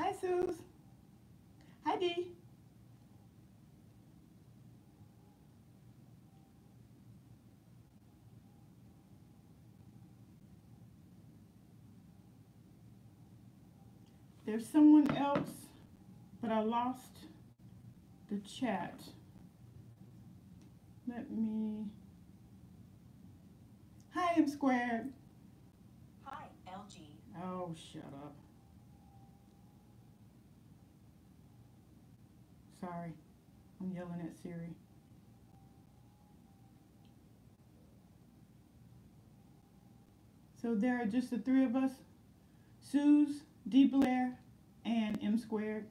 Hi, Suze. Hi, Dee. There's someone else, but I lost the chat. Let me. Hi, M squared. Hi, LG. Oh, shut up. Sorry. I'm yelling at Siri. So there are just the three of us, Suze, D. Blair, and M squared.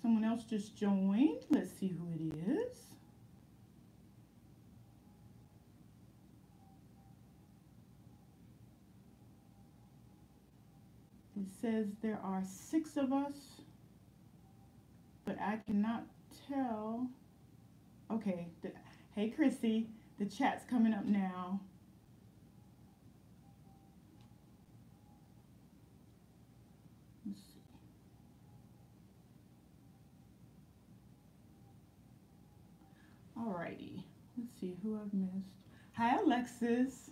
Someone else just joined. Let's see who it is. It says there are 6 of us, but I cannot tell. Okay, hey Chrissy, the chat's coming up now. Let's see. Alrighty, let's see who I've missed. Hi Alexis.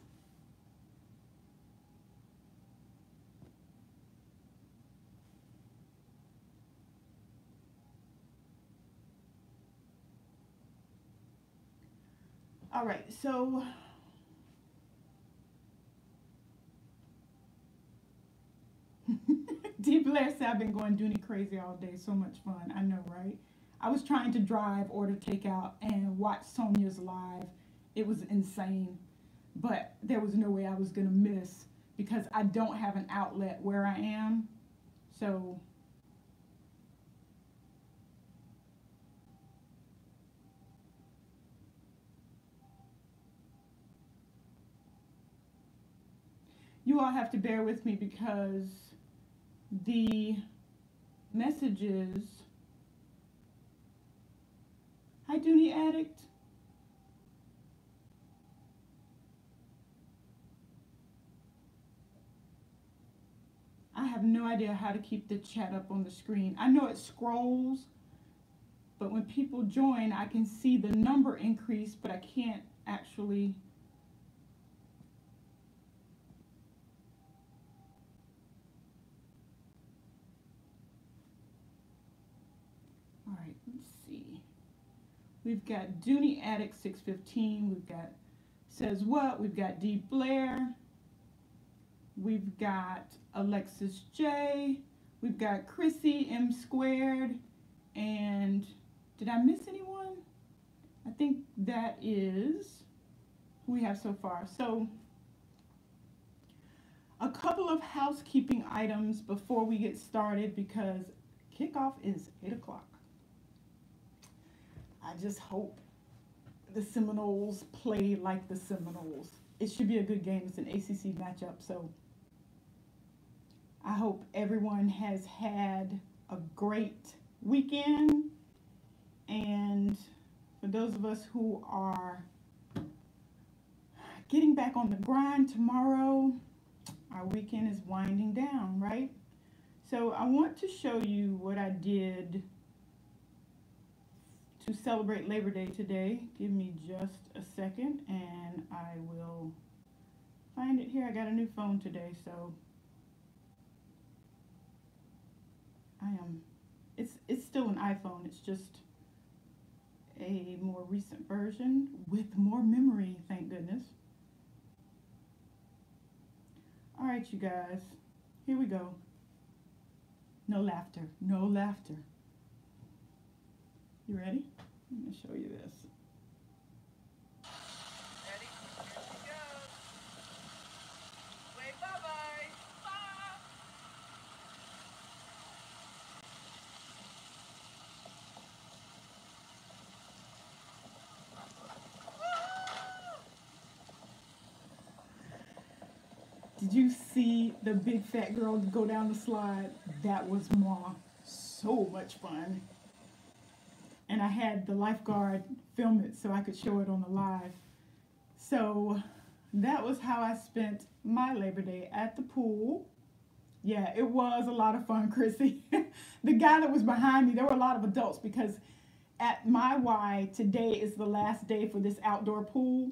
All right, so D. Blair said I've been going Dooney crazy all day. So much fun. I know, right? I was trying to drive, order takeout, and watch Sonia's live. It was insane. But there was no way I was going to miss because I don't have an outlet where I am. So you all have to bear with me because the messages. Hi, Dooney Addict. I have no idea how to keep the chat up on the screen. I know it scrolls, but when people join, I can see the number increase, but I can't actually. All right, let's see. We've got Dooney Addict 615. We've got Says What. We've got D. Blair. We've got Alexis J. We've got Chrissy M squared. And did I miss anyone? I think that is who we have so far. So a couple of housekeeping items before we get started because kickoff is 8 o'clock. I just hope the Seminoles play like the Seminoles. It should be a good game. It's an ACC matchup, so I hope everyone has had a great weekend. And for those of us who are getting back on the grind tomorrow, our weekend is winding down, right? So I want to show you what I did to celebrate Labor Day today. Give me just a second and I will find it here. I got a new phone today, so it's still an iPhone. It's just a more recent version with more memory, thank goodness. All right, you guys, here we go. No laughter, no laughter. You ready? I'm gonna show you this. Ready? Here she goes. Wave bye-bye. Bye. Did you see the big fat girl go down the slide? That was more so much fun. And I had the lifeguard film it so I could show it on the live. So that was how I spent my Labor Day at the pool. Yeah, it was a lot of fun, Chrissy. The guy that was behind me, there were a lot of adults because at my Y, today is the last day for this outdoor pool,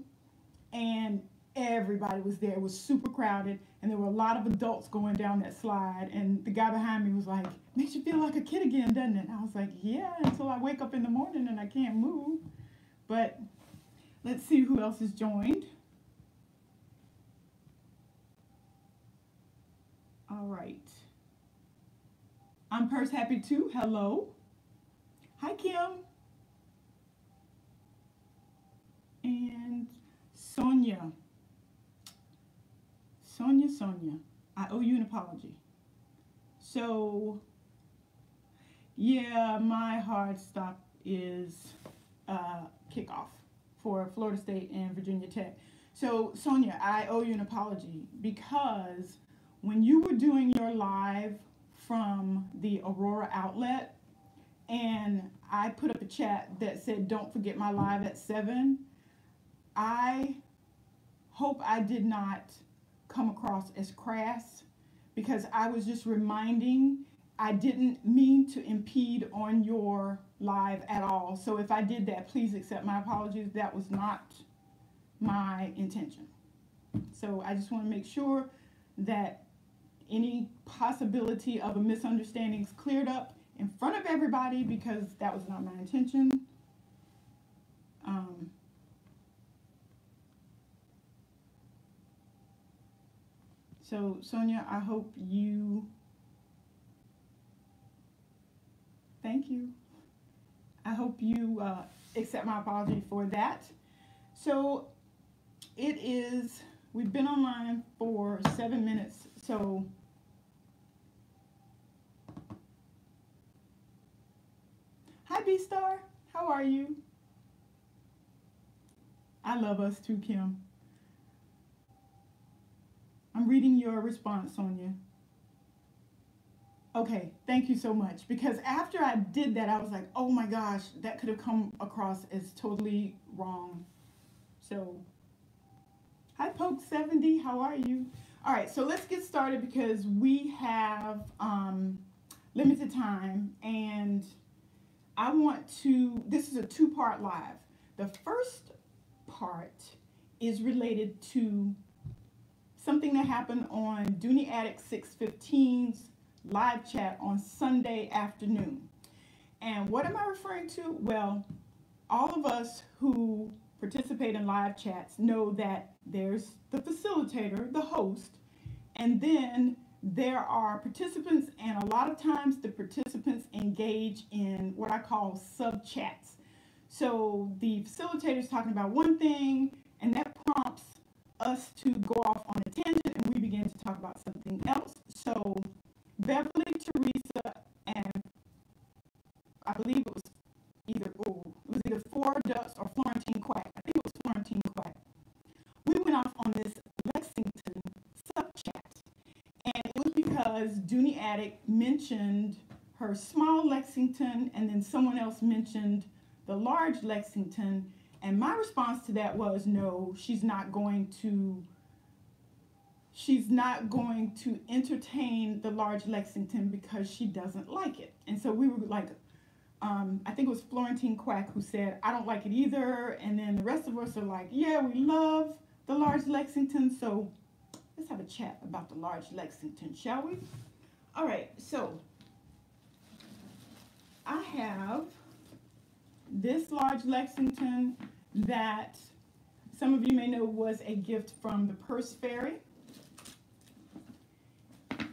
and everybody was there. It was super crowded, and there were a lot of adults going down that slide. And the guy behind me was like, "Makes you feel like a kid again, doesn't it?" And I was like, "Yeah, until I wake up in the morning and I can't move." But let's see who else has joined. All right. I'm purse happy too. Hello. Hi, Kim. And Sonia. Sonia. I owe you an apology. So, yeah, my hard stop is kickoff for Florida State and Virginia Tech. So, Sonia, I owe you an apology because when you were doing your live from the Aurora outlet, and I put up a chat that said, "Don't forget my live at 7," I hope I did not come across as crass because I was just reminding, I didn't mean to impede on your live at all. So if I did that, please accept my apologies. That was not my intention. So I just want to make sure that any possibility of a misunderstanding is cleared up in front of everybody because that was not my intention. So Sonia, I hope you, thank you. I hope you accept my apology for that. So it is, we've been online for 7 minutes, so hi B-Star, how are you? I love us too, Kim. I'm reading your response, Sonia. Okay, thank you so much. Because after I did that, I was like, oh my gosh, that could have come across as totally wrong. So, hi Poke70, how are you? All right, so let's get started because we have limited time and I want to, this is a two-part live. The first part is related to something that happened on Dooney Attic 615's live chat on Sunday afternoon. And what am I referring to? Well, all of us who participate in live chats know that there's the facilitator, the host, and then there are participants, and a lot of times the participants engage in what I call sub-chats. So the facilitator is talking about one thing, and that prompts us to go off on a tangent, and we begin to talk about something else. So Beverly, Teresa, and I believe it was either Four Ducks or Florentine Quack. I think it was Florentine Quack. We went off on this Lexington sub-chat, and it was because Dooney Attic mentioned her small Lexington, and then someone else mentioned the large Lexington, and my response to that was, no, she's not going to entertain the large Lexington because she doesn't like it. And so we were like, I think it was Florentine Quack who said, I don't like it either. And then the rest of us are like, yeah, we love the large Lexington. So let's have a chat about the large Lexington, shall we? All right, so I have this large Lexington that some of you may know was a gift from the Purse Fairy.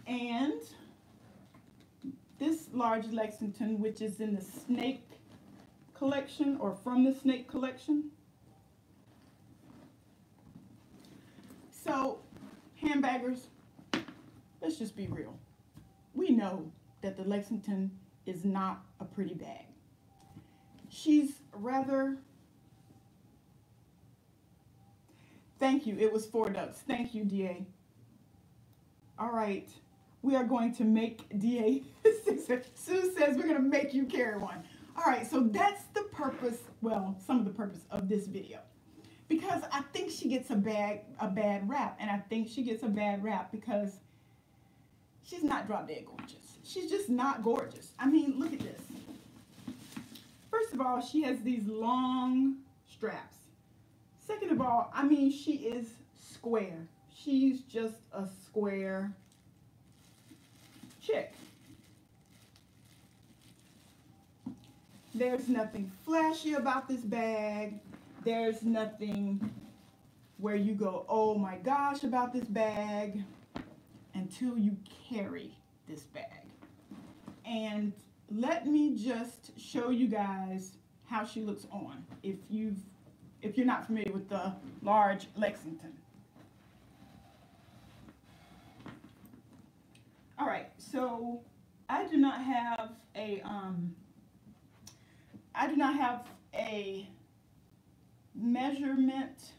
And this large Lexington, which is in the Snake collection or from the Snake collection. So, handbaggers, let's just be real. We know that the Lexington is not a pretty bag. She's rather, thank you, it was Four Ducks. Thank you, DA. All right, we are going to make DA, Sue says we're going to make you carry one. All right, so that's the purpose, well, some of the purpose of this video. Because I think she gets a bad rap, and I think she gets a bad rap because she's not drop dead gorgeous. She's just not gorgeous. I mean, look at this. First of all, she has these long straps. Second of all, I mean, she is square. She's just a square chick. There's nothing flashy about this bag. There's nothing where you go, oh my gosh, about this bag until you carry this bag. And let me just show you guys how she looks on if you're not familiar with the large Lexington. All right, so I do not have a measurement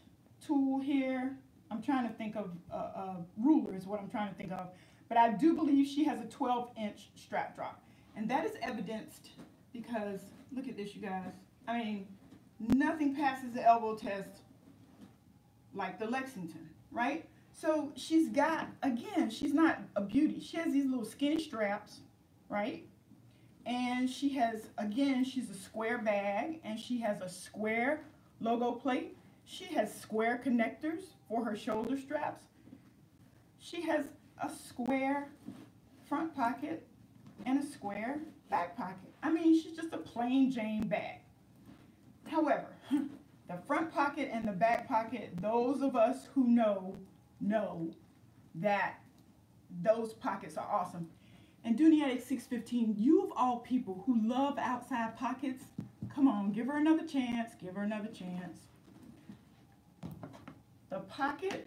tool here. I'm trying to think of a ruler is what I'm trying to think of, but I do believe she has a 12-inch strap drop, and that is evidenced because look at this, you guys. I mean, nothing passes the elbow test like the Lexington, right? So she's got, again, she's not a beauty. She has these little skinny straps, right? And she has, again, she's a square bag, and she has a square logo plate. She has square connectors for her shoulder straps. She has a square front pocket and a square back pocket. I mean, she's just a plain Jane bag. However, the front pocket and the back pocket, those of us who know that those pockets are awesome. And Dooney Attic 615, you of all people who love outside pockets, come on, give her another chance, give her another chance. The pocket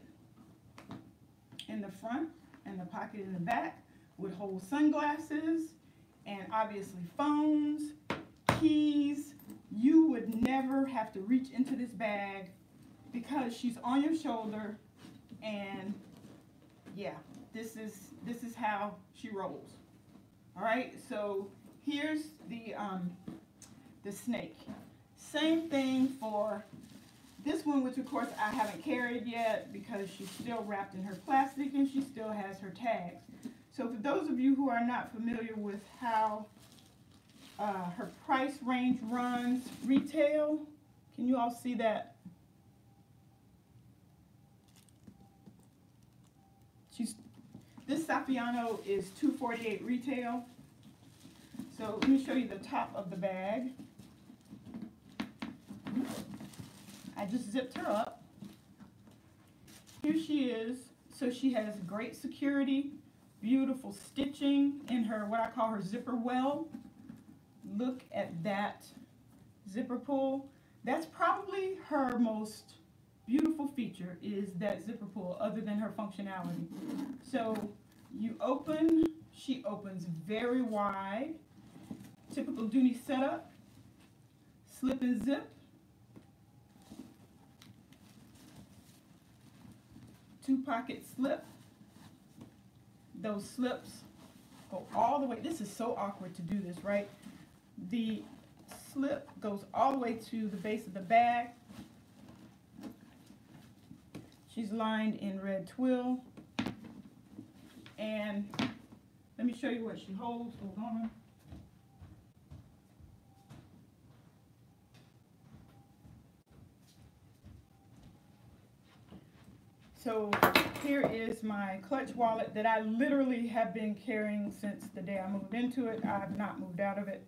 in the front and the pocket in the back would hold sunglasses and obviously phones, keys. You would never have to reach into this bag because she's on your shoulder, and yeah, this is how she rolls. All right, so here's the snake. Same thing for this one, which of course I haven't carried yet because she's still wrapped in her plastic and she still has her tags. So for those of you who are not familiar with how her price range runs retail, can you all see that? This Saffiano is $248 retail. So let me show you the top of the bag. I just zipped her up. Here she is. So she has great security, beautiful stitching in her, what I call her zipper well. Look at that zipper pull. That's probably her most beautiful feature, is that zipper pull, other than her functionality. So you open, she opens very wide. Typical Dooney setup. Slip and zip. Two-pocket slip. Those slips go all the way. This is so awkward to do this, right? The slip goes all the way to the base of the bag. She's lined in red twill. And let me show you what she holds. Hold on. So here is my clutch wallet that I literally have been carrying since the day I moved into it. I have not moved out of it.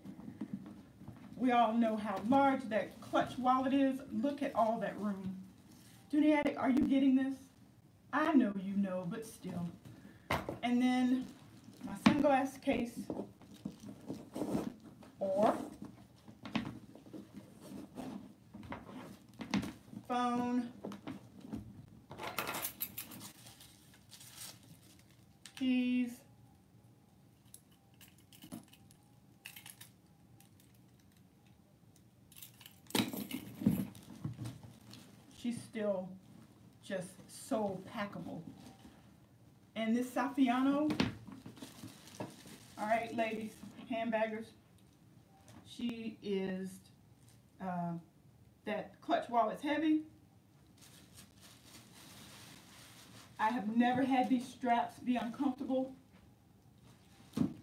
We all know how large that clutch wallet is. Look at all that room. Dooney Attic, are you getting this? I know you know, but still. And then my sunglass case, or phone, keys, she's still just so packable. And this Saffiano, all right, ladies, handbaggers, she is, that clutch wallet's heavy. I have never had these straps be uncomfortable.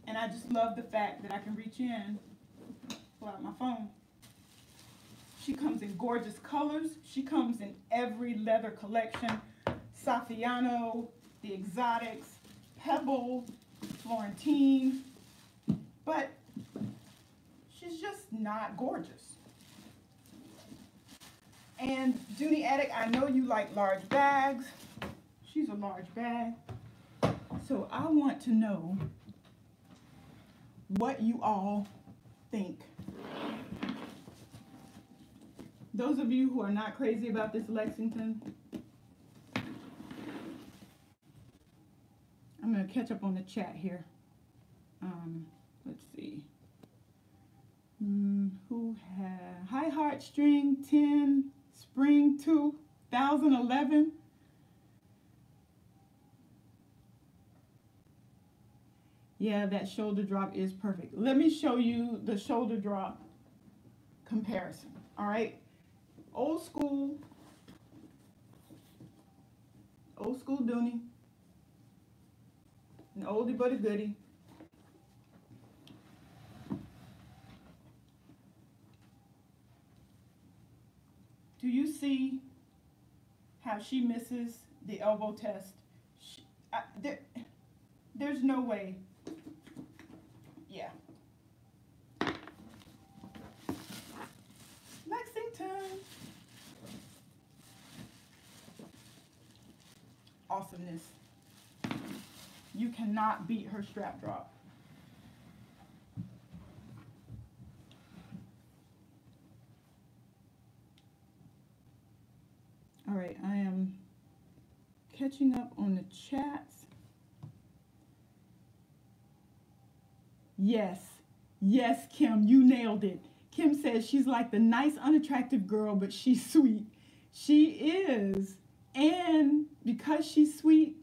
And I just love the fact that I can reach in, pull out my phone. She comes in gorgeous colors. She comes in every leather collection. Saffiano, the exotics, Pebble, Florentine. But she's just not gorgeous. And Dooney Attic, I know you like large bags. She's a large bag. So I want to know what you all think. Those of you who are not crazy about this Lexington, I'm going to catch up on the chat here. Let's see. Who had High Heartstring 10, Spring 2011. Yeah, that shoulder drop is perfect. Let me show you the shoulder drop comparison. All right. Old school Dooney, an oldie but a goodie. Do you see how she misses the elbow test? There's no way. Yeah. Lexington. Awesomeness. You cannot beat her strap drop. All right, I am catching up on the chats. Yes, yes, Kim, you nailed it. Kim says she's like the nice, unattractive girl, but she's sweet. She is. And because she's sweet,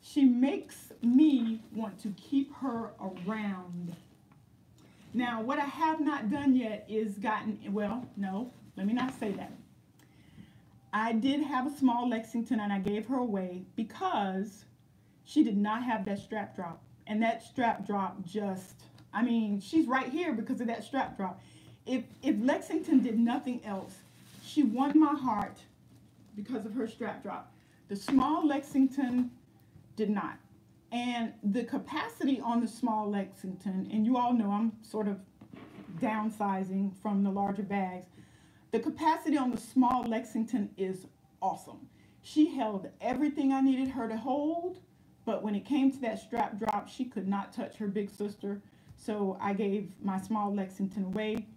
she makes me want to keep her around. Now, what I have not done yet is well, no, let me not say that. I did have a small Lexington and I gave her away because she did not have that strap drop. And that strap drop just, I mean, she's right here because of that strap drop. If Lexington did nothing else, she won my heart because of her strap drop. The small Lexington did not. And the capacity on the small Lexington, and you all know I'm sort of downsizing from the larger bags. The capacity on the small Lexington is awesome. She held everything I needed her to hold, but when it came to that strap drop, she could not touch her big sister. So I gave my small Lexington away.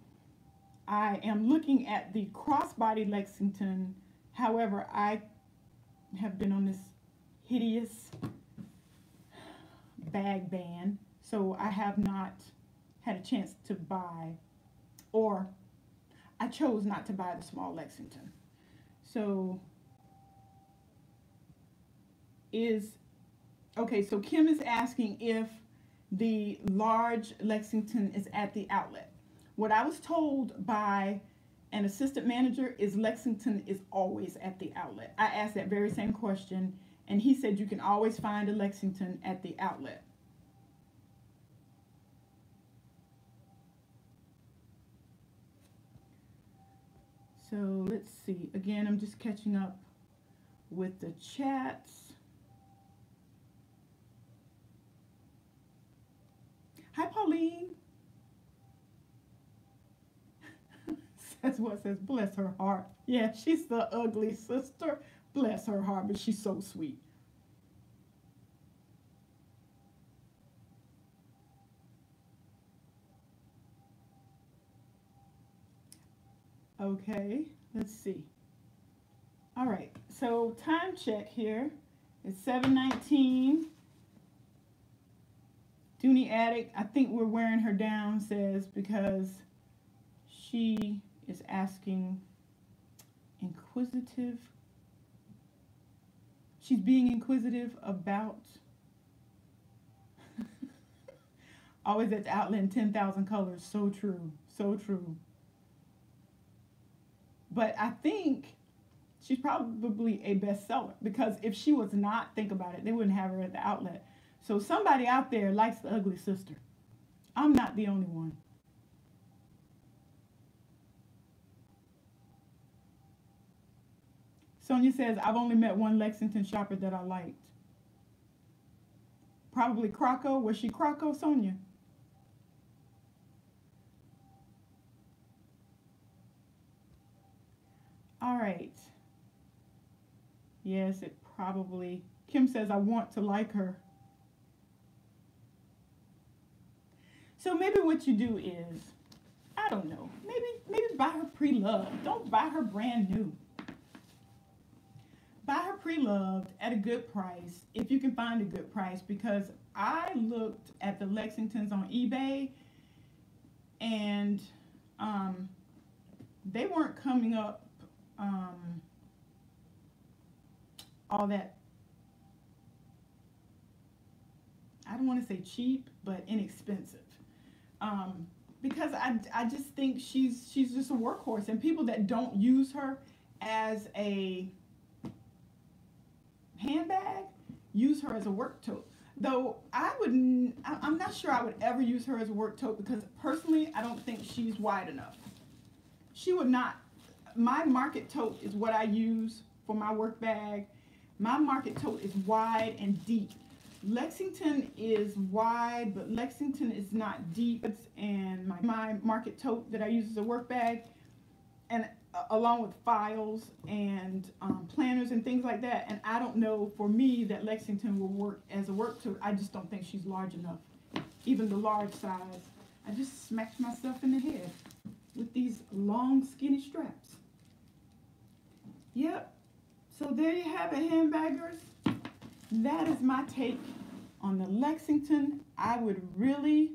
I am looking at the crossbody Lexington. However, I have been on this hideous bag ban, so I have not had a chance to buy, or I chose not to buy the small Lexington. So so Kim is asking if the large Lexington is at the outlet. What I was told by an assistant manager is Lexington is always at the outlet. I asked that very same question, and he said you can always find a Lexington at the outlet. So let's see. Again, I'm just catching up with the chats. Hi, Pauline. says, bless her heart. Yeah, she's the ugly sister. Bless her heart, but she's so sweet. Okay, let's see. All right, so time check here. It's 7:19. Dooney Attic, I think we're wearing her down, says, because she is asking inquisitive. She's being inquisitive about always at the outlet in 10,000 colors. So true, so true. But I think she's probably a bestseller, because if she was not, think about it, they wouldn't have her at the outlet. So somebody out there likes the ugly sister. I'm not the only one. Sonia says, I've only met one Lexington shopper that I liked. Probably Croco. Was she Croco, Sonia? All right. Yes, it probably. Kim says, I want to like her. So maybe what you do is, I don't know, maybe buy her pre-loved. Don't buy her brand new. Buy her pre-loved at a good price, if you can find a good price, because I looked at the Lexingtons on eBay, and they weren't coming up all that, I don't want to say cheap, but inexpensive. Because I just think she's just a workhorse, and people that don't use her as a handbag use her as a work tote. Though I'm not sure I would ever use her as a work tote, because personally I don't think she's wide enough. She would not. My market tote is what I use for my work bag. My market tote is wide and deep. Lexington is wide, but Lexington is not deep. And my market tote that I use as a work bag, and along with files and planners and things like that. And I don't know, for me, that Lexington will work as a work tote. I just don't think she's large enough. Even the large size. I just smacked myself in the head with these long, skinny straps. Yep. So there you have it, handbaggers. That is my take on the Lexington. I would really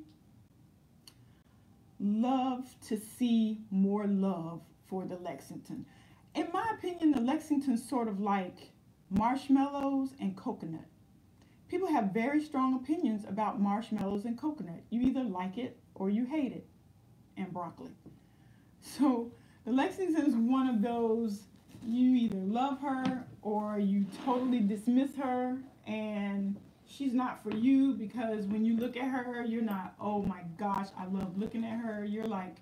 love to see more love for the Lexington. In my opinion, the Lexington's sort of like marshmallows and coconut. People have very strong opinions about marshmallows and coconut. You either like it or you hate it, and broccoli. So the Lexington's one of those, you either love her or you totally dismiss her, and she's not for you, because when you look at her, you're not, oh my gosh, I love looking at her. You're like,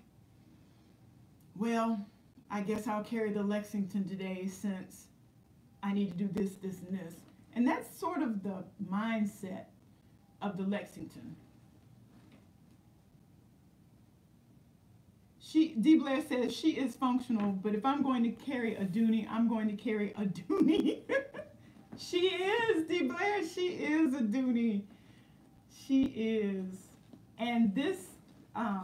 well, I guess I'll carry the Lexington today since I need to do this, this, and this. And that's sort of the mindset of the Lexington. D. Blair says she is functional, but if I'm going to carry a Dooney, I'm going to carry a Dooney. She is, D. Blair, she is a Dooney. She is. And this, I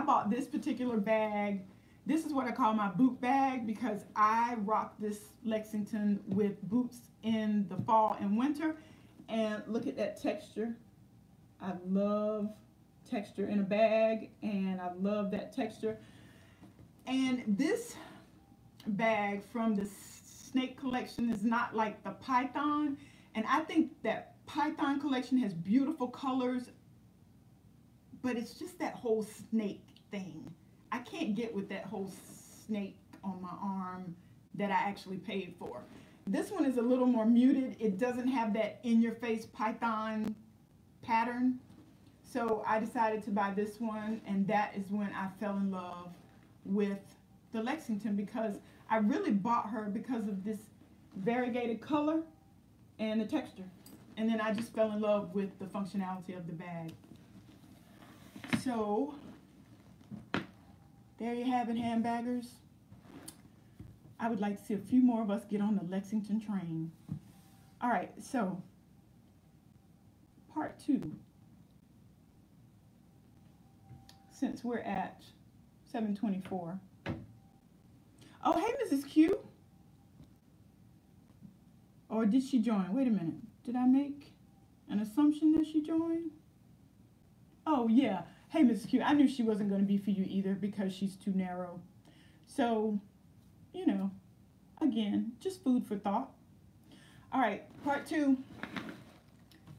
bought this particular bag. This is what I call my boot bag, because I rock this Lexington with boots in the fall and winter. And look at that texture. I love texture in a bag, and I love that texture. And this bag from the Snake collection is not like the Python, and I think that Python collection has beautiful colors, but it's just that whole snake thing. I can't get with that whole snake on my arm that I actually paid for. This one is a little more muted. It doesn't have that in-your-face Python pattern. So I decided to buy this one, and that is when I fell in love with the Lexington, because I really bought her because of this variegated color and the texture. And then I just fell in love with the functionality of the bag. So there you have it, handbaggers. I would like to see a few more of us get on the Lexington train. All right, so part 2. Since we're at 7:24. Oh, hey, Mrs. Q. Or did she join? Wait a minute. Did I make an assumption that she joined? Oh, yeah. Hey, Mrs. Q. I knew she wasn't going to be for you either, because she's too narrow. So, you know, again, just food for thought. All right, part 2.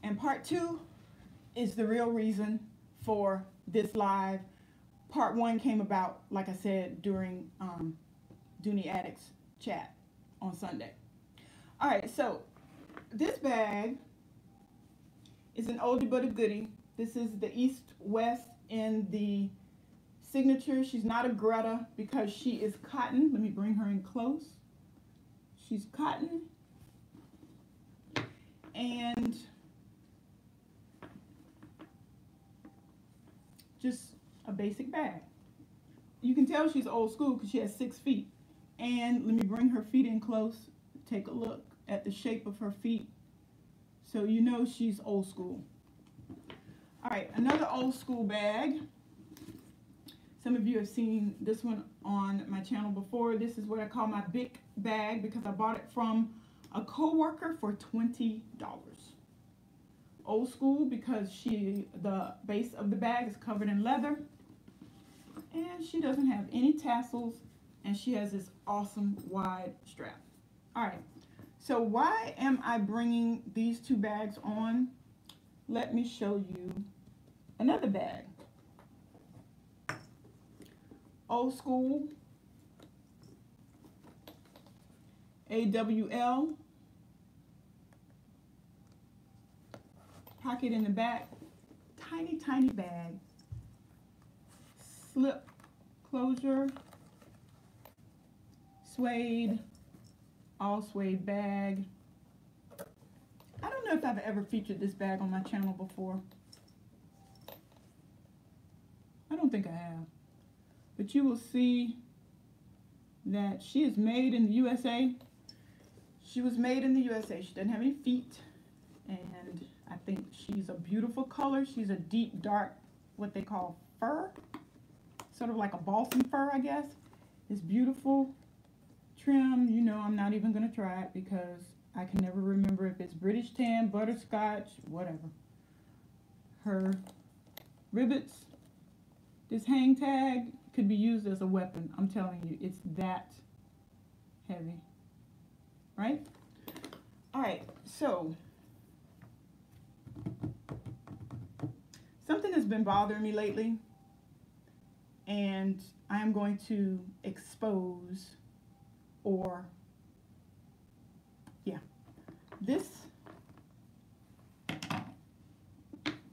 And part 2 is the real reason for this live. Part 1 came about, like I said, during Dooney Addicts chat on Sunday. All right, so this bag It's an oldie but a goodie. This is the East-West in the signature. She's not a Greta because she is cotton. Let me bring her in close. She's cotton. And just a basic bag. You can tell she's old school because she has 6 feet. And let me bring her feet in close. Take a look at the shape of her feet. So you know she's old school. All right, another old school bag. Some of you have seen this one on my channel before. This is what I call my big bag because I bought it from a co-worker for $20. Old school because the base of the bag is covered in leather and she doesn't have any tassels and she has this awesome wide strap. All right, so why am I bringing these 2 bags on? Let me show you another bag. Old school, AWL, pocket in the back, tiny, tiny bag, slip closure, suede, all suede bag. I don't know if I've ever featured this bag on my channel before. I don't think I have. But you will see that she is made in the USA. She was made in the USA. She doesn't have any feet. And I think she's a beautiful color. She's a deep, dark, what they call fur. Sort of like a balsam fur, I guess. It's beautiful. Trim, you know, I'm not even going to try it because I can never remember if it's British tan, butterscotch, whatever. Her rivets, this hang tag could be used as a weapon. I'm telling you, it's that heavy. Right? All right, so something has been bothering me lately, and I am going to expose, or yeah, this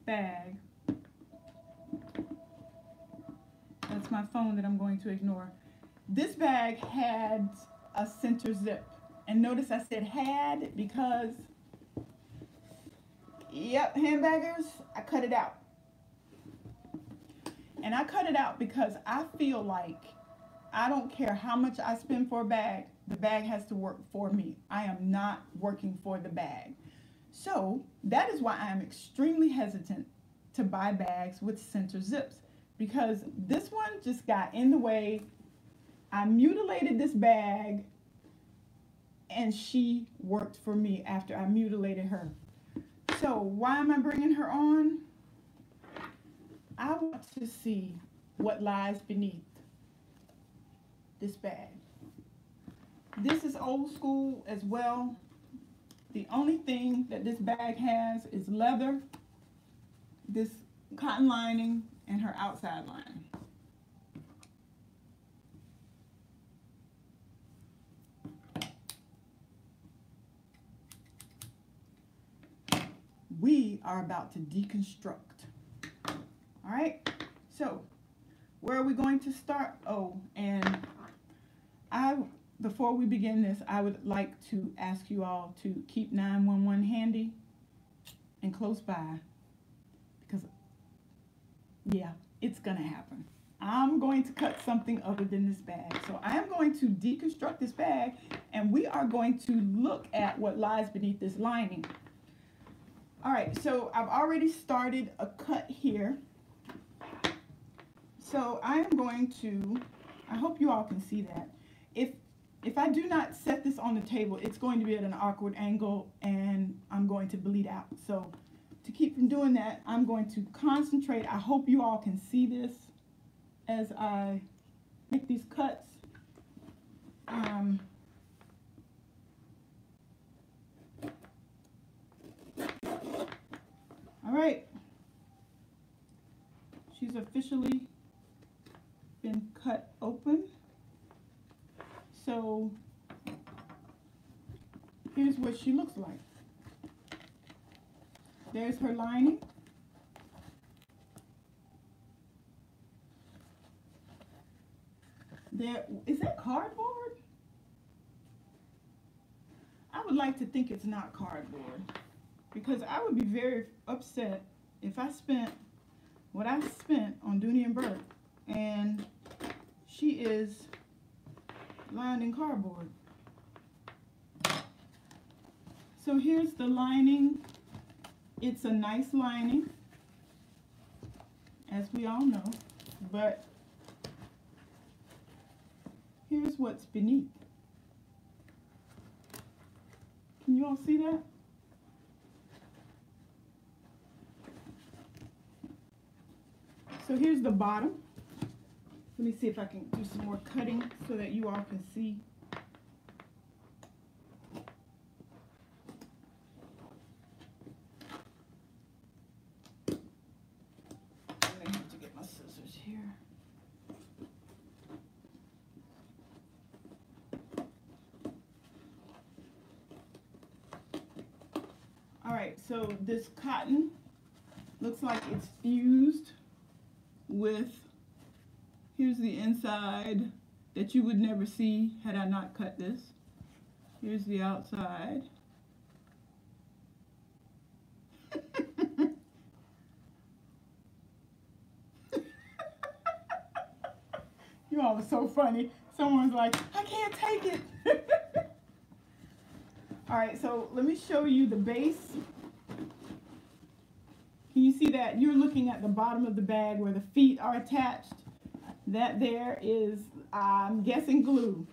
bag. That's my phone that I'm going to ignore. This bag had a center zip. And notice I said had because, yep, handbaggers, I cut it out. And I cut it out because I feel like I don't care how much I spend for a bag, the bag has to work for me. I am not working for the bag. So that is why I am extremely hesitant to buy bags with center zips. Because this one just got in the way. I mutilated this bag and she worked for me after I mutilated her. So why am I bringing her on? I want to see what lies beneath this bag. This is old school as well. The only thing that this bag has is leather, this cotton lining, and her outside lining. We are about to deconstruct. All right, so where are we going to start? Oh, and before we begin this, I would like to ask you all to keep 911 handy and close by, because yeah, it's gonna happen. I'm going to cut something other than this bag. So I am going to deconstruct this bag, and we are going to look at what lies beneath this lining. All right, so I've already started a cut here. So I am going to, I hope you all can see that. If I do not set this on the table, it's going to be at an awkward angle and I'm going to bleed out. So to keep from doing that, I'm going to concentrate. I hope you all can see this as I make these cuts. All right, she's officially been cut open. So here's what she looks like. There's her lining. There, is that cardboard? I would like to think it's not cardboard, because I would be very upset if I spent what I spent on Dooney and Burke and she is lined in cardboard. So here's the lining. It's a nice lining, as we all know, but here's what's beneath. Can you all see that? So here's the bottom. Let me see if I can do some more cutting so that you all can see. I may have to get my scissors here. All right, so this cotton looks like it's fused with, here's the inside that you would never see had I not cut this. Here's the outside. You all are so funny. Someone's like, I can't take it. All right, so let me show you the base. Can you see that? You're looking at the bottom of the bag where the feet are attached. That there is, I'm guessing, glue.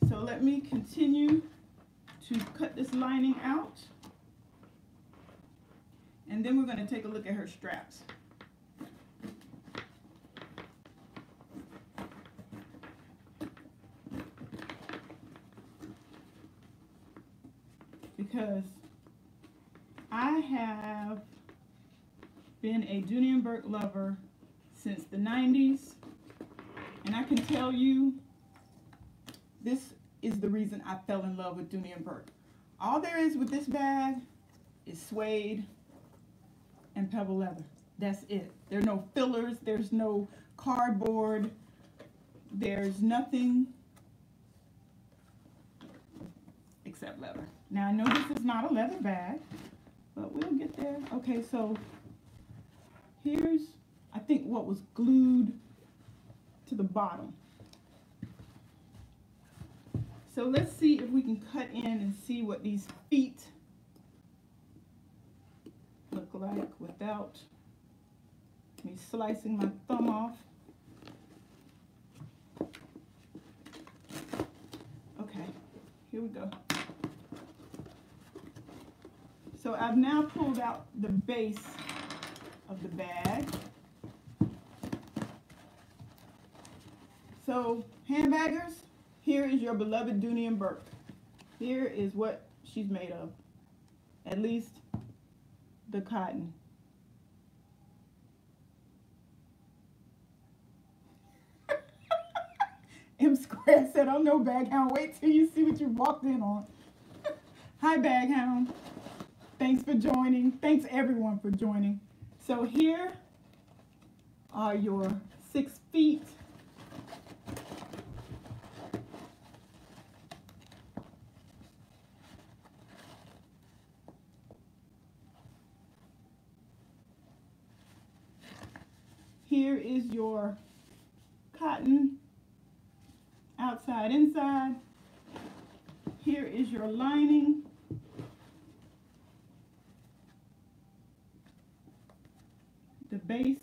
So let me continue to cut this lining out. And then we're going to take a look at her straps. Because I have been a Dooney and Burke lover since the 90s, and I can tell you this is the reason I fell in love with Dooney and Burke. All there is with this bag is suede and pebble leather. That's it. There are no fillers, there's no cardboard, there's nothing except leather. Now I know this is not a leather bag, but we'll get there. Okay, so here's, I think, what was glued to the bottom. So let's see if we can cut in and see what these feet look like without me slicing my thumb off. Okay, here we go. So I've now pulled out the base of the bag. So handbaggers, here is your beloved Dooney and Burke. Here is what she's made of, at least the cotton. M Square said, oh no, Baghound, wait till you see what you walked in on. Hi, Baghound. Thanks for joining. Thanks everyone for joining. So here are your 6 feet. Here is your cotton, outside, inside. Here is your lining. The base.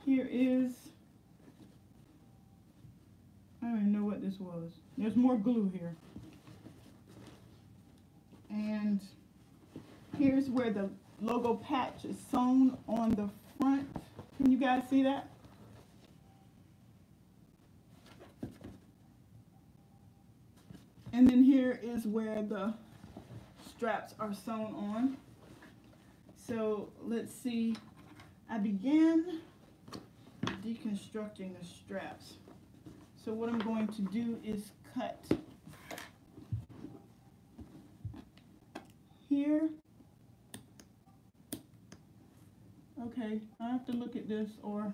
Here is, I don't even know what this was. There's more glue here. And here's where the logo patch is sewn on the front. Can you guys see that? And then here is where the straps are sewn on. So let's see, I began deconstructing the straps. So what I'm going to do is cut here. Okay, I have to look at this or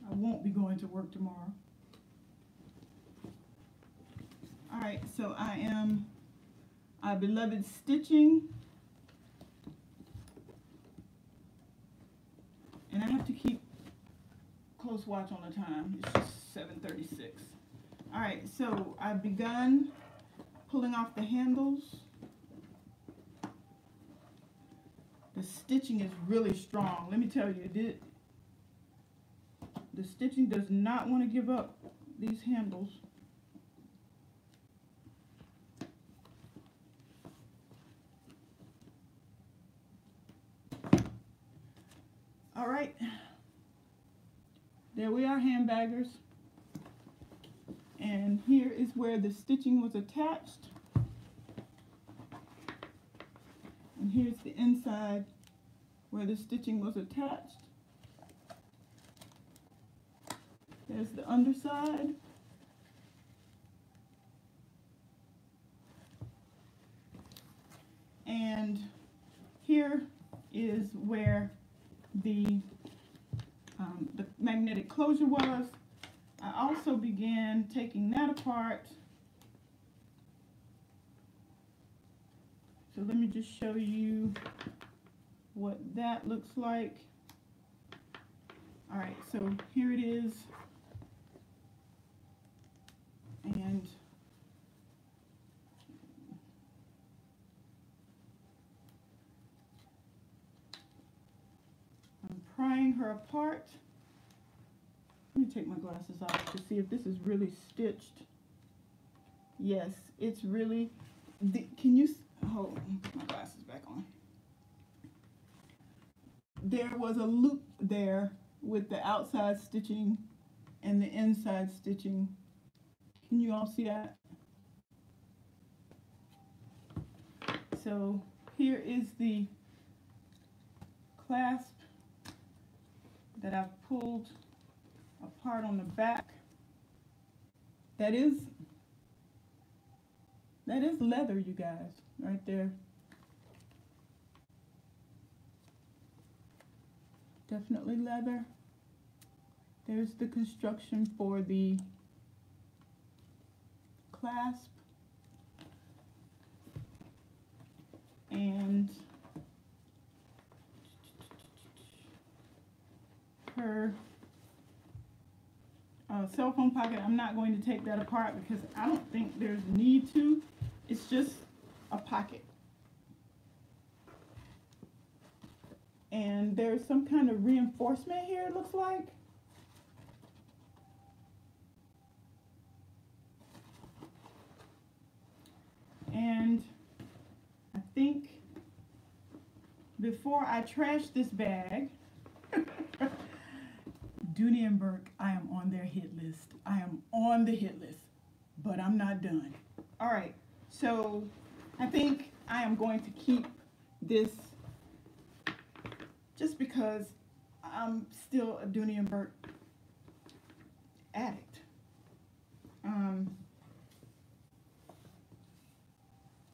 I won't be going to work tomorrow. Alright, so I am our beloved stitching. And I have to keep close watch on the time. It's just 7:36. Alright, so I've begun pulling off the handles. The stitching is really strong. Let me tell you, the stitching does not want to give up these handles. All right, there we are, handbaggers. And here is where the stitching was attached. And here's the inside where the stitching was attached. There's the underside. And here is where the magnetic closure was. I also began taking that apart. So let me just show you what that looks like. All right, so here it is. And I'm prying her apart. Let me take my glasses off to see if this is really stitched. Yes, it's really, can you, hold on, put my glasses back on. There was a loop there with the outside stitching and the inside stitching. Can you all see that? So here is the clasp that I've pulled apart on the back. That is leather, you guys, right there. Definitely leather. There's the construction for the clasp. And her cell phone pocket, I'm not going to take that apart because I don't think there's need to. It's just a pocket. And there's some kind of reinforcement here, it looks like. And I think before I trash this bag, Dooney and Burke, I am on their hit list. I am on the hit list, but I'm not done. All right, so I think I am going to keep this just because I'm still a Dooney and Burke addict.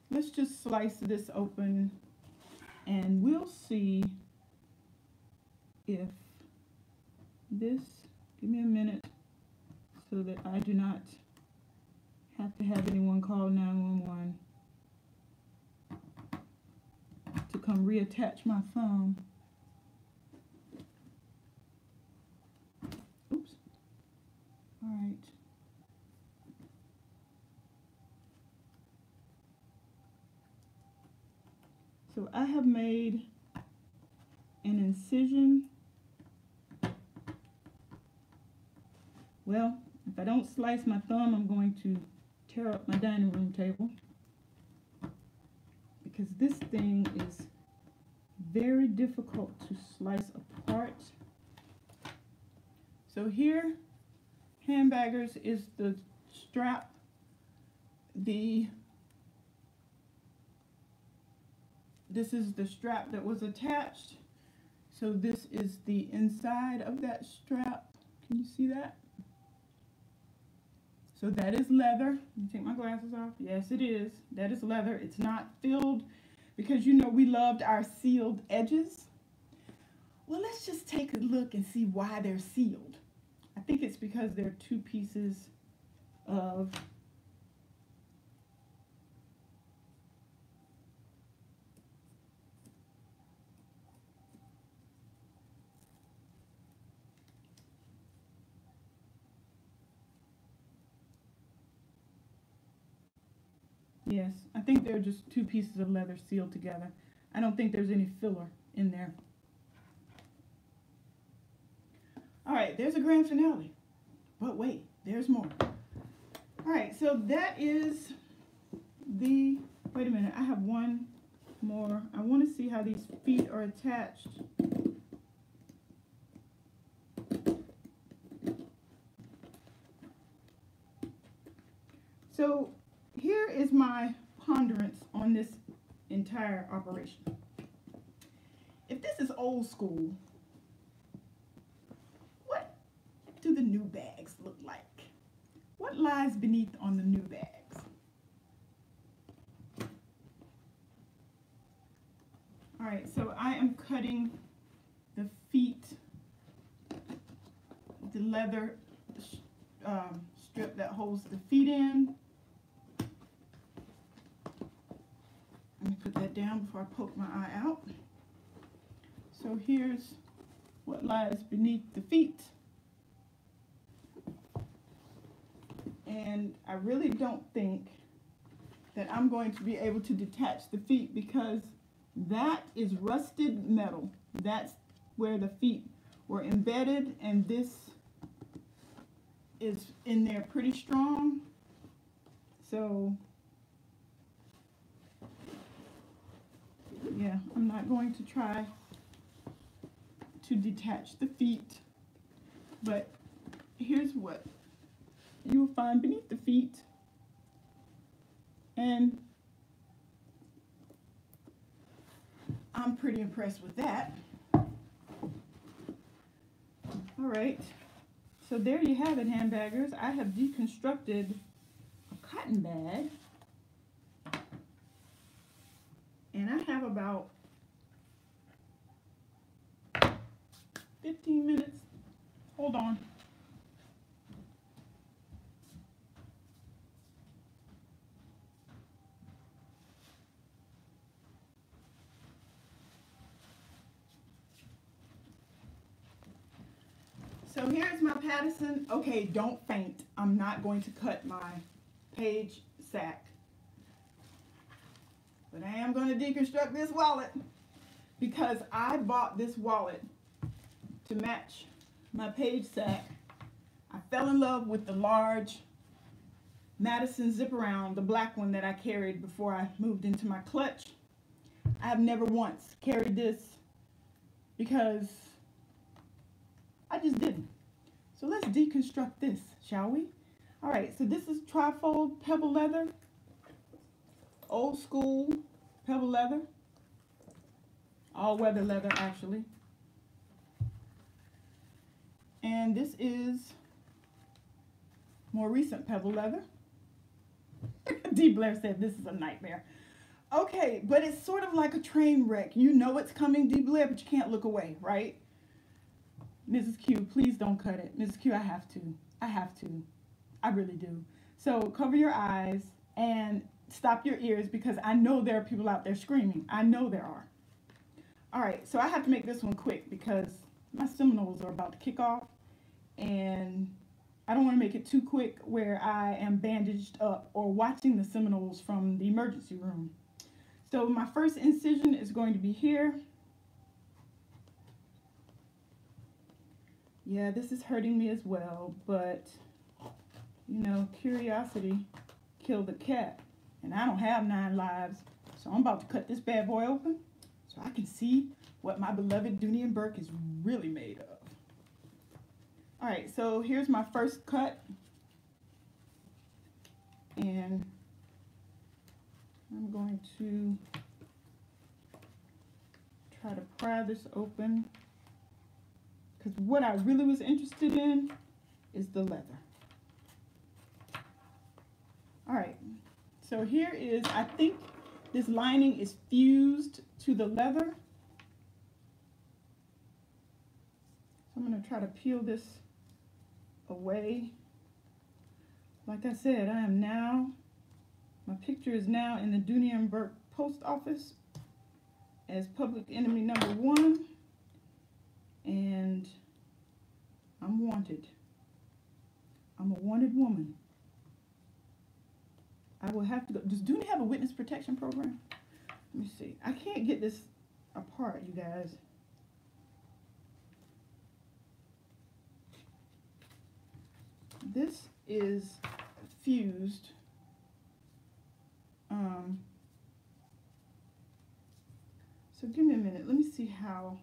Let's just slice this open and we'll see if this, give me a minute so that I do not have to have anyone call 911 to come reattach my phone. Oops. All right. So I have made an incision. Well, if I don't slice my thumb, I'm going to tear up my dining room table because this thing is very difficult to slice apart. So here, handbaggers, is the strap. This is the strap that was attached. So this is the inside of that strap. Can you see that? So that is leather. Let me take my glasses off. Yes, it is. That is leather. It's not filled because you know we loved our sealed edges. Well, let's just take a look and see why they're sealed. I think it's because they're two pieces of yes, I think they're just two pieces of leather sealed together. I don't think there's any filler in there. All right, there's a grand finale. But wait, there's more. All right, so that is the, wait a minute, I have one more. I want to see how these feet are attached. So here is my ponderance on this entire operation. If this is old school, what do the new bags look like? What lies beneath on the new bags? All right, so I am cutting the feet, the leather strip that holds the feet in. Let me put that down before I poke my eye out. So here's what lies beneath the feet. And I really don't think that I'm going to be able to detach the feet because that is rusted metal. That's where the feet were embedded, and this is in there pretty strong. So yeah, I'm not going to try to detach the feet, but here's what you will find beneath the feet. And I'm pretty impressed with that. All right, so there you have it, handbaggers. I have deconstructed a cotton bag, and I have about 15 minutes. Hold on. So here's my Patterson. Okay, don't faint. I'm not going to cut my page sack. But I am going to deconstruct this wallet because I bought this wallet to match my page sack. I fell in love with the large Madison zip around, the black one that I carried before I moved into my clutch. I have never once carried this because I just didn't. So let's deconstruct this, shall we? All right, so this is trifold pebble leather, old school pebble leather, all weather leather actually. And this is more recent pebble leather. D. Blair said this is a nightmare. Okay, but it's sort of like a train wreck. You know it's coming, D. Blair, but you can't look away, right? Mrs. Q, please don't cut it. Mrs. Q, I have to. I have to. I really do. So cover your eyes and stop your ears because I know there are people out there screaming. I know there are. All right, so I have to make this one quick because my Seminoles are about to kick off and I don't want to make it too quick where I am bandaged up or watching the Seminoles from the emergency room. So my first incision is going to be here. Yeah, this is hurting me as well, but you know, curiosity killed the cat, and I don't have 9 lives, so I'm about to cut this bad boy open so I can see what my beloved Dooney and Burke is really made of. All right, so here's my first cut, and I'm going to try to pry this open because what I really was interested in is the leather. So here is, I think this lining is fused to the leather. So I'm going to try to peel this away. Like I said, my picture is now in the Dooney and Burke post office as public enemy #1, and I'm wanted. I'm a wanted woman. I will have to go. Does Dooney have a witness protection program? Let me see. I can't get this apart, you guys. This is fused. So give me a minute. Let me see how.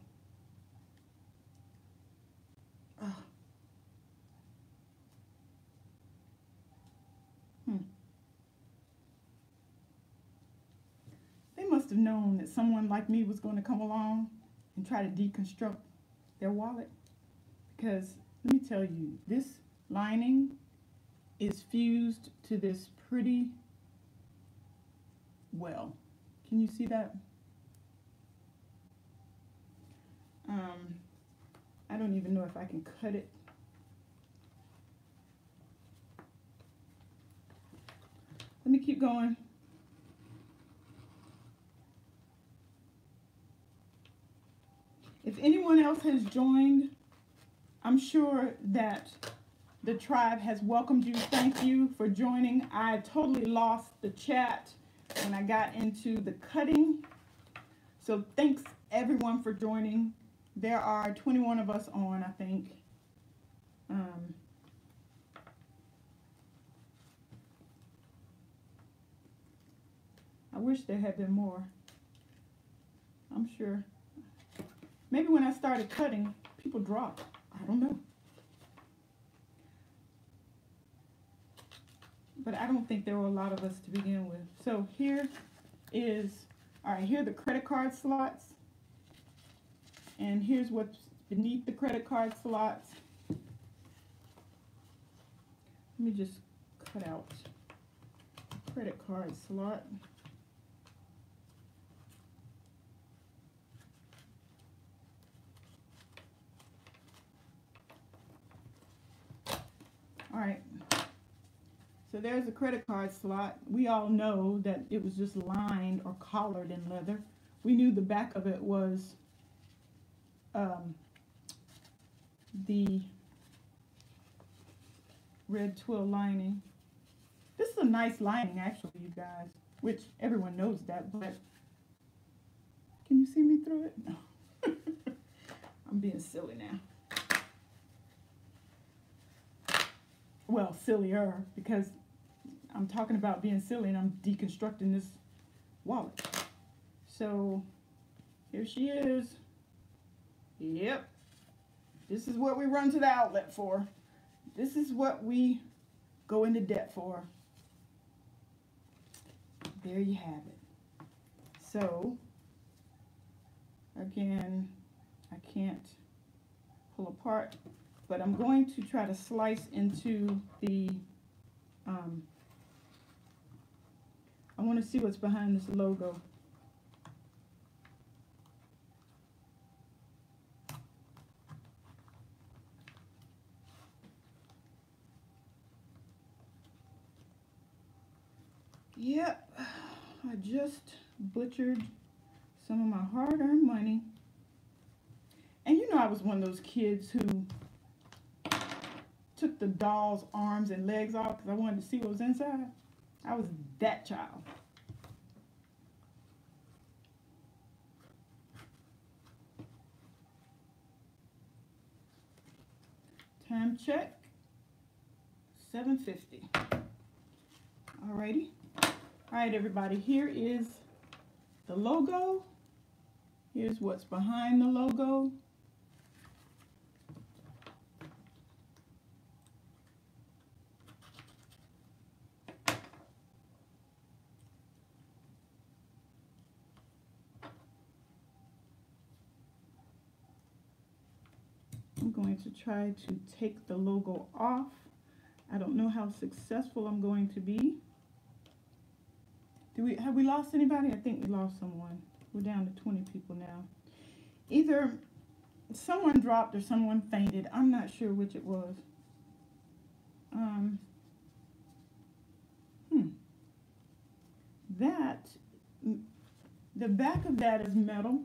They must have known that someone like me was going to come along and try to deconstruct their wallet. Because let me tell you, this lining is fused to this pretty well. Can you see that? I don't even know if I can cut it. Let me keep going. If anyone else has joined, I'm sure that the tribe has welcomed you. Thank you for joining. I totally lost the chat when I got into the cutting. So thanks everyone for joining. There are 21 of us on, I think. I wish there had been more. I'm sure. Maybe when I started cutting, people dropped. I don't know. But I don't think there were a lot of us to begin with. So here is, all right, here are the credit card slots. And here's what's beneath the credit card slots. Let me just cut out credit card slot. All right, so there's a credit card slot. We all know that it was just lined or collared in leather. We knew the back of it was the red twill lining. This is a nice lining, actually, you guys, which everyone knows that, but can you see me through it? No. I'm being silly now. Well, sillier, because I'm talking about being silly and I'm deconstructing this wallet. So here she is. Yep. This is what we run to the outlet for. This is what we go into debt for. There you have it. So, again, I can't pull apart, but I'm going to try to slice into the, I want to see what's behind this logo. Yep, I just butchered some of my hard-earned money. And you know I was one of those kids who took the doll's arms and legs off because I wanted to see what was inside. I was that child. Time check, 7:50. Alrighty. All right, everybody, here is the logo. Here's what's behind the logo. I'm going to try to take the logo off. I don't know how successful I'm going to be. Have we lost anybody? I think we lost someone. We're down to 20 people now. Either someone dropped or someone fainted. I'm not sure which it was. That, the back of that is metal,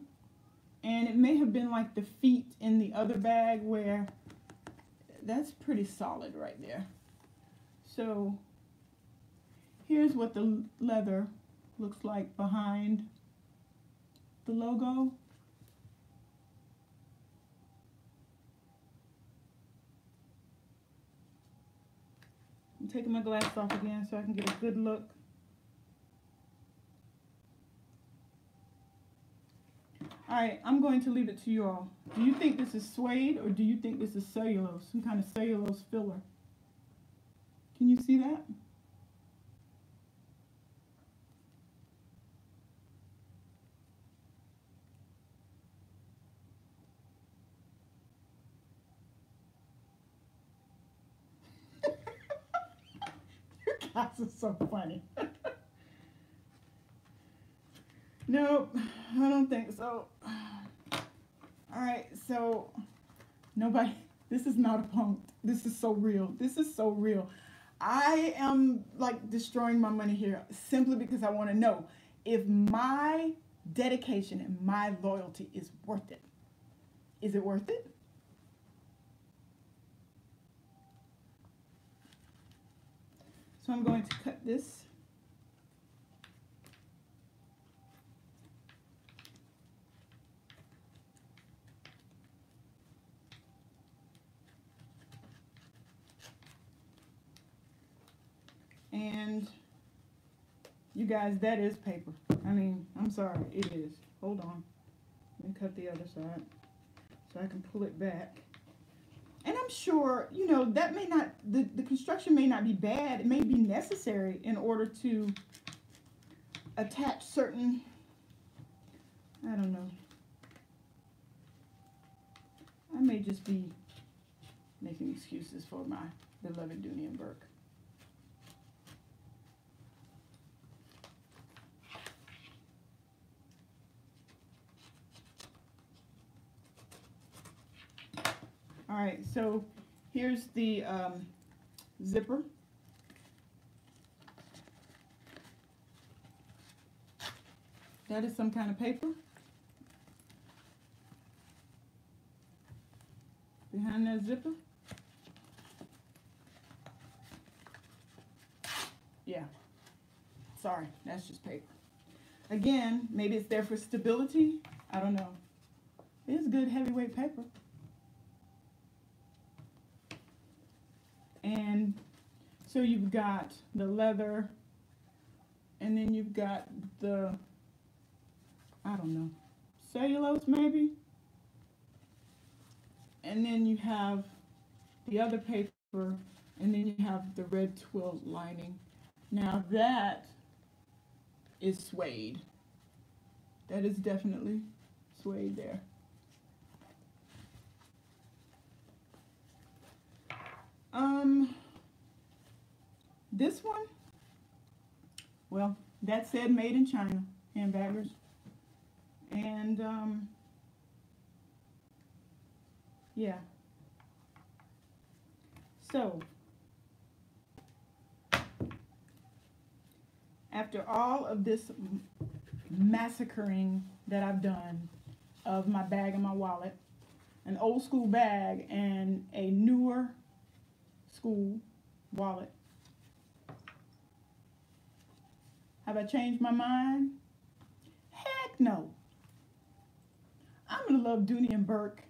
and it may have been like the feet in the other bag where that's pretty solid right there. So here's what the leather looks like behind the logo. I'm taking my glass off again so I can get a good look. Alright, I'm going to leave it to you all. Do you think this is suede or do you think this is cellulose? Some kind of cellulose filler. Can you see that? You guys are so funny. Nope, I don't think so. Alright, so nobody, this is not a punk. This is so real. This is so real. I am like destroying my money here simply because I want to know if my dedication and my loyalty is worth it. Is it worth it? So I'm going to cut this. And you guys, that is paper. I mean, I'm sorry, it is. Hold on. Let me cut the other side so I can pull it back. And I'm sure, you know, that may not, the construction may not be bad. It may be necessary in order to attach certain, I don't know. I may just be making excuses for my beloved Dooney and Burke. All right, so here's the zipper. That is some kind of paper. Behind that zipper. Yeah, sorry, that's just paper. Again, maybe it's there for stability. I don't know. It's good heavyweight paper. And so you've got the leather, and then you've got the, I don't know, cellulose maybe? And then you have the other paper, and then you have the red twill lining. Now that is suede. That is definitely suede there. This one, well, that said made in China, handbaggers. And, yeah. So, after all of this massacring that I've done of my bag and my wallet, an old school bag and a newer school wallet, have I changed my mind? Heck no. I'm gonna love Dooney and Burke.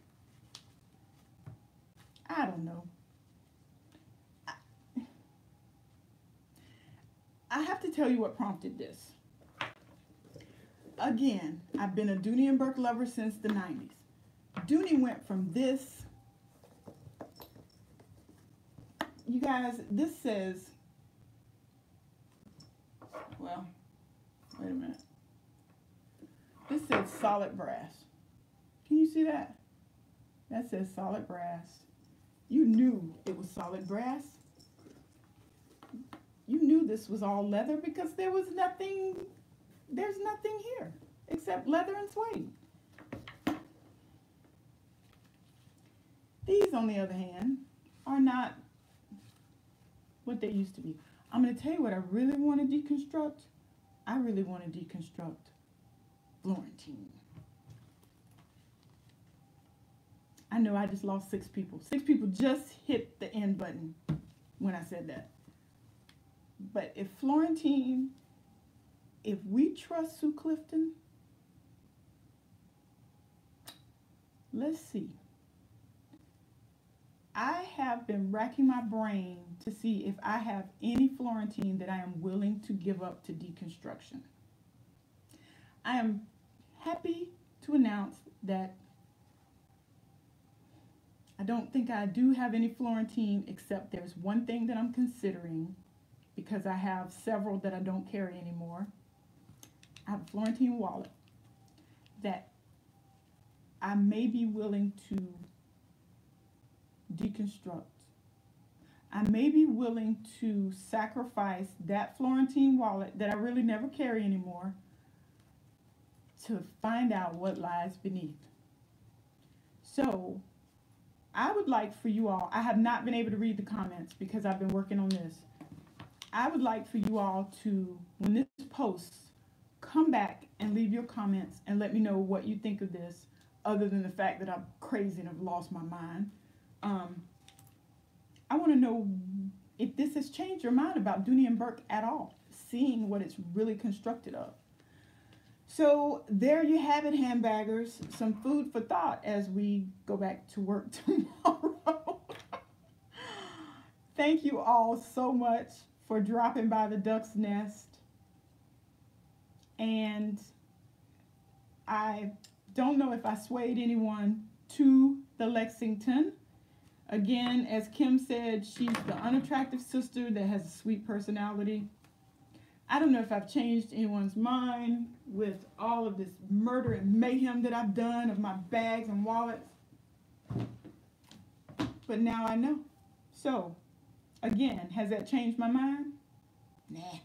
I don't know. I have to tell you what prompted this. Again, I've been a Dooney and Burke lover since the 90s. Dooney went from this, you guys, this says, well, wait a minute. This says solid brass. Can you see that? That says solid brass. You knew it was solid brass. you knew this was all leather because there's nothing here except leather and suede. These, on the other hand, are not what they used to be. I'm going to tell you what I really want to deconstruct. I really want to deconstruct Florentine. I know I just lost 6 people. 6 people just hit the end button when I said that. But if Florentine, if we trust Sue Clifton, let's see. I have been racking my brain to see if I have any Florentine that I am willing to give up to deconstruction. I am happy to announce that I don't think I do have any Florentine, except there's one thing that I'm considering because I have several that I don't carry anymore. I have a Florentine wallet that I may be willing to deconstruct. I may be willing to sacrifice that Florentine wallet that I really never carry anymore to find out what lies beneath. So I would like for you all, I have not been able to read the comments because I've been working on this. I would like for you all to, when this posts, come back and leave your comments and let me know what you think of this, other than the fact that I'm crazy and have lost my mind. I want to know if this has changed your mind about Dooney and Burke at all, seeing what it's really constructed of. So there you have it, handbaggers. Some food for thought as we go back to work tomorrow. Thank you all so much for dropping by the Duck's Nest. And I don't know if I swayed anyone to the Lexington. Again, as Kim said, she's the unattractive sister that has a sweet personality. I don't know if I've changed anyone's mind with all of this murder and mayhem that I've done of my bags and wallets. But now I know. So, again, has that changed my mind? Nah.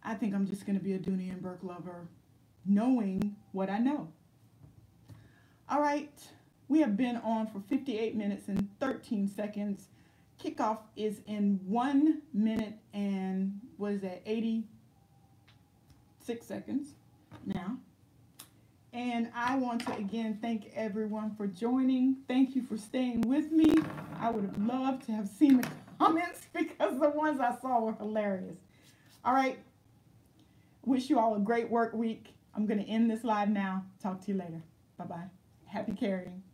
I think I'm just going to be a Dooney and Burke lover, knowing what I know. All right. We have been on for 58 minutes and 13 seconds. Kickoff is in 1 minute and, what is that, 86 seconds now. And I want to again thank everyone for joining. Thank you for staying with me. I would have loved to have seen the comments because the ones I saw were hilarious. All right. Wish you all a great work week. I'm going to end this live now. Talk to you later. Bye-bye. Happy carrying.